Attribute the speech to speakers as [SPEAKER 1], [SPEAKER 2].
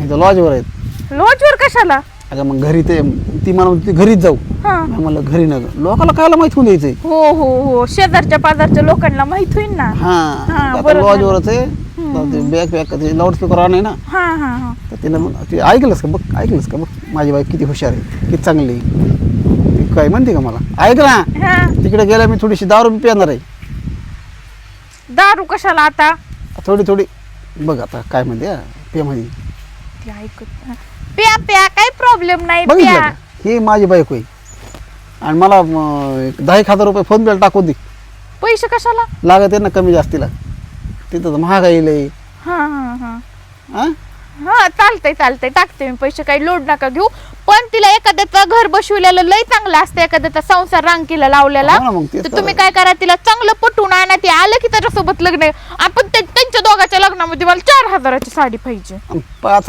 [SPEAKER 1] इथं लॉजवर आहेत.
[SPEAKER 2] लॉजवर कशाला?
[SPEAKER 1] अगं मग घरी ते ती मला म्हणते घरीच जाऊ.
[SPEAKER 2] हा.
[SPEAKER 1] मी म्हणलं घरी न लोकाला कायला माहित होऊन द्यायचंय.
[SPEAKER 2] हो हो हो, शेजारच्या पाजारच्या लोकांना माहित होईल ना.
[SPEAKER 1] हा
[SPEAKER 2] हा,
[SPEAKER 1] आता
[SPEAKER 2] बरोबर.
[SPEAKER 1] लॉजवरच आहे. बॅग लाऊडस्पीकर ऑन आहे ना.
[SPEAKER 2] हा हा हा.
[SPEAKER 1] तर तिला मग ते ऐकलंस का बघ माझी बाई किती हुशार आहे, किती चांगली आहे. ती काय म्हणते का मला ऐक ना,
[SPEAKER 2] हा.
[SPEAKER 1] तिकडे गेल्या मी थोडीशी दारू पिणार आहे.
[SPEAKER 2] दारू कशाला आता?
[SPEAKER 1] थोडी बघ आता काय म्हणते पे मध्ये
[SPEAKER 2] ते ऐकत प्या प्या, काही प्रॉब्लेम नाही,
[SPEAKER 1] बघितलं
[SPEAKER 2] प्या.
[SPEAKER 1] का? ही माझी बायको आहे आणि मला 10,000 रुपये फोन पेला टाकून दे.
[SPEAKER 2] पैसे कशाला?
[SPEAKER 1] लागत आहे ना कमी जास्तीला, तिथं तर महागाई लय.
[SPEAKER 2] हा हा हा
[SPEAKER 1] हा
[SPEAKER 2] हा, चालतंय टाकते मी पैसे, काही लोड नका घेऊ. पण तिला एखाद्याचं घर बसविलेलं लय चांगलं असतं, एखाद्याचा संसार रांकीला लावलेला.
[SPEAKER 1] हो ना, मग तेच
[SPEAKER 2] तर तुम्ही काय करा, तिला चांगलं पटवून आणा. ते आलं की त्याच्यासोबत लग्न आहे. आपण त्यांच्या दोघांच्या लग्नामध्ये मला 4,000ची साडी पाहिजे.
[SPEAKER 1] 5